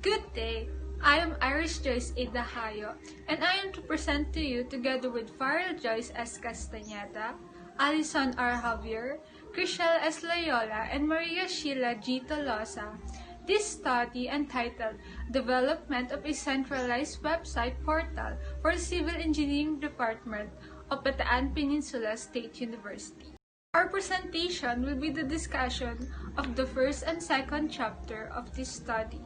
Good day! I am Joyce A. Dacayo, and I am to present to you, together with Faryll Joyce S. Castaneda, Alysson R. Javier, Chrischelle H. Layola, and Shiella G. Tolosa, this study entitled Development of a Centralized Website Portal for the Civil Engineering Department of Bataan Peninsula State University. Our presentation will be the discussion of the first and second chapter of this study.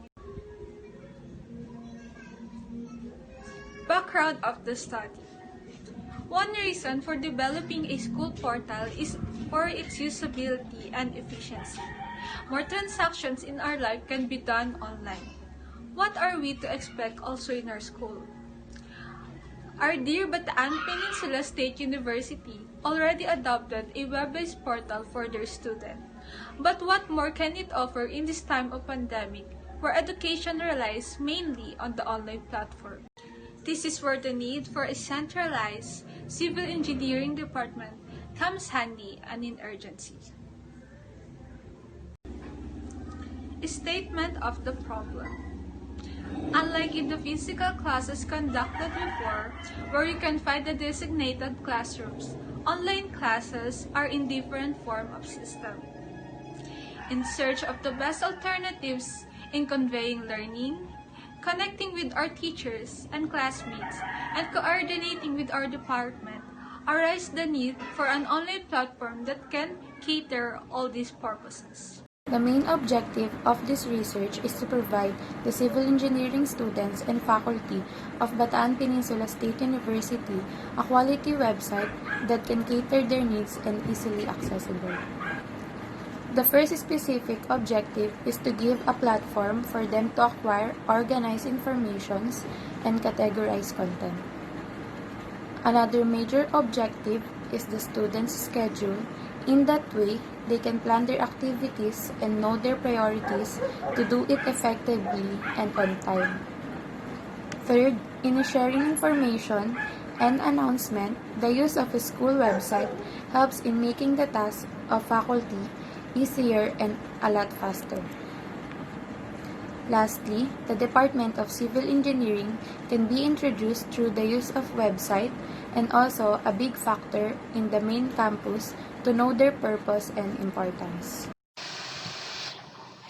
Background of the study. One reason for developing a school portal is for its usability and efficiency. More transactions in our life can be done online. What are we to expect also in our school? Our dear Bataan Peninsula State University already adopted a web-based portal for their students. But what more can it offer in this time of pandemic, where education relies mainly on the online platform? This is where the need for a centralized civil engineering department comes handy and in urgency. A statement of the problem. Unlike in the physical classes conducted before, where you can find the designated classrooms, online classes are in different form of system. In search of the best alternatives in conveying learning, connecting with our teachers and classmates, and coordinating with our department, arise the need for an online platform that can cater all these purposes. The main objective of this research is to provide the civil engineering students and faculty of Bataan Peninsula State University a quality website that can cater their needs and easily accessible. The first specific objective is to give a platform for them to acquire, organize informations, and categorize content. Another major objective is the students' schedule. In that way, they can plan their activities and know their priorities to do it effectively and on time. Third, in sharing information and announcement, the use of a school website helps in making the task of faculty easier and a lot faster. Lastly, the Department of Civil Engineering can be introduced through the use of website and also a big factor in the main campus to know their purpose and importance.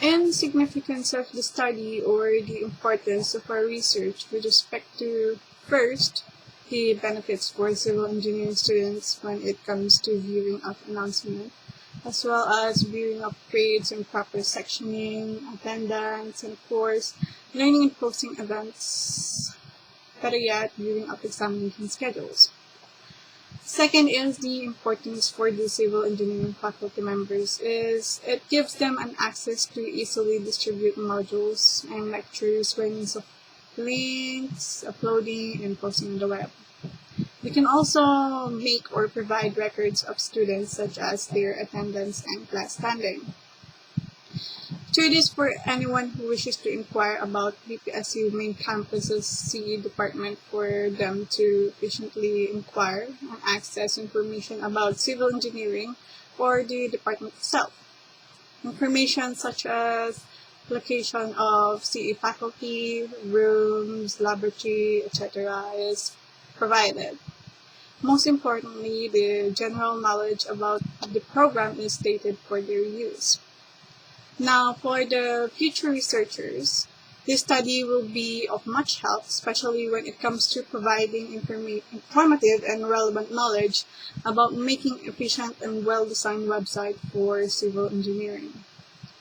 And significance of the study or the importance of our research with respect to, first, the benefits for civil engineering students when it comes to viewing of announcement, as well as viewing of grades and proper sectioning, attendance, and of course, learning and posting events. Better yet, viewing of examination schedules. Second is the importance for the civil engineering faculty members is it gives them an access to easily distribute modules and lectures by means of links, uploading, and posting on the web. We can also make or provide records of students such as their attendance and class standing. Third is for anyone who wishes to inquire about BPSU main campus's CE department for them to efficiently inquire and access information about civil engineering or the department itself. Information such as location of CE faculty, rooms, laboratory, etc. is provided. Most importantly, the general knowledge about the program is stated for their use. Now, for the future researchers, this study will be of much help, especially when it comes to providing informative and relevant knowledge about making efficient and well-designed website for civil engineering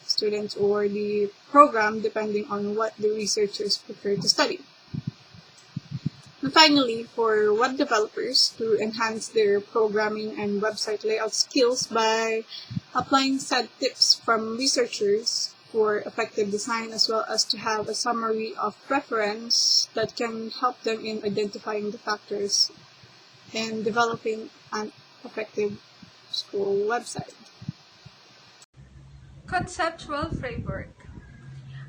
students or the program, depending on what the researchers prefer to study. And finally, for web developers to enhance their programming and website layout skills by applying said tips from researchers for effective design, as well as to have a summary of reference that can help them in identifying the factors and developing an effective school website. Conceptual framework.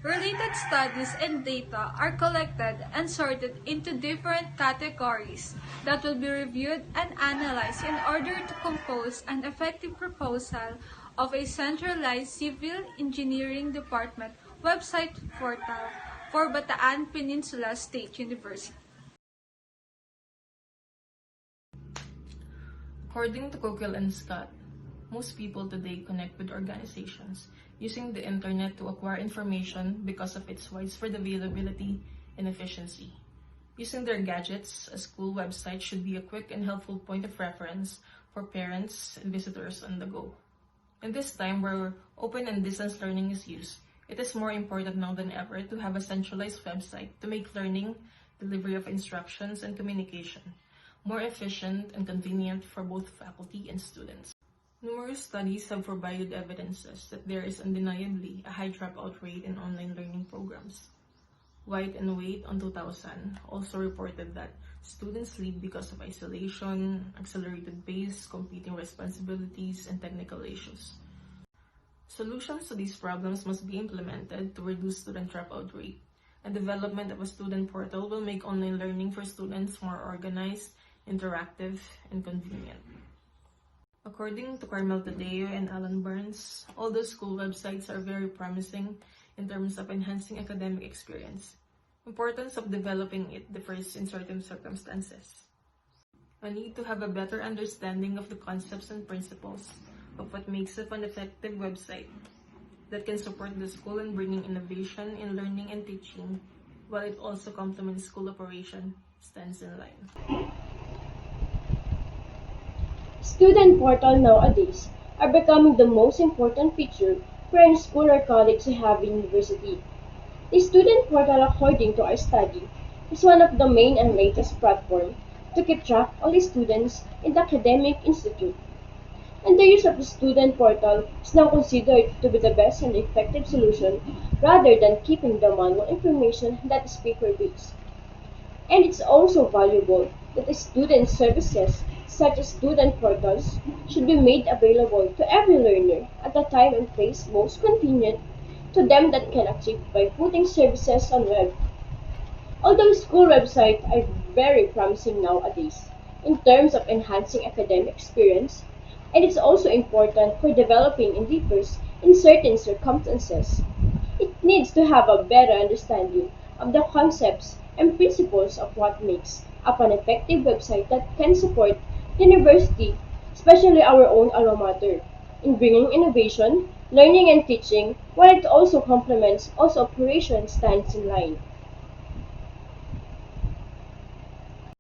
Related studies and data are collected and sorted into different categories that will be reviewed and analyzed in order to compose an effective proposal of a centralized civil engineering department website portal for Bataan Peninsula State University. According to Coquille and Scott, most people today connect with organizations using the internet to acquire information because of its widespread availability and efficiency. Using their gadgets, a school website should be a quick and helpful point of reference for parents and visitors on the go. In this time where open and distance learning is used, it is more important now than ever to have a centralized website to make learning, delivery of instructions, and communication more efficient and convenient for both faculty and students. Numerous studies have provided evidences that there is undeniably a high dropout rate in online learning programs. White and Wait on 2000 also reported that students leave because of isolation, accelerated pace, competing responsibilities, and technical issues. Solutions to these problems must be implemented to reduce student dropout rate, and development of a student portal will make online learning for students more organized, interactive, and convenient. According to Carmel Tadeo and Alan Burns, although school websites are very promising in terms of enhancing academic experience, importance of developing it differs in certain circumstances. A need to have a better understanding of the concepts and principles of what makes up an effective website that can support the school in bringing innovation in learning and teaching, while it also complements school operation, stands in line. Student portal nowadays are becoming the most important feature for any school or college to have in university. The student portal, according to our study, is one of the main and latest platforms to keep track of all the students in the academic institute. And the use of the student portal is now considered to be the best and effective solution rather than keeping the manual information that is paper-based. And it's also valuable that the student services such as student portals should be made available to every learner at the time and place most convenient to them that can achieve by putting services on web. Although school websites are very promising nowadays in terms of enhancing academic experience, and it's also important for developing endeavors in certain circumstances. It needs to have a better understanding of the concepts and principles of what makes up an effective website that can support the university, especially our own alma mater, in bringing innovation, learning and teaching, while it also complements also operation stands in line.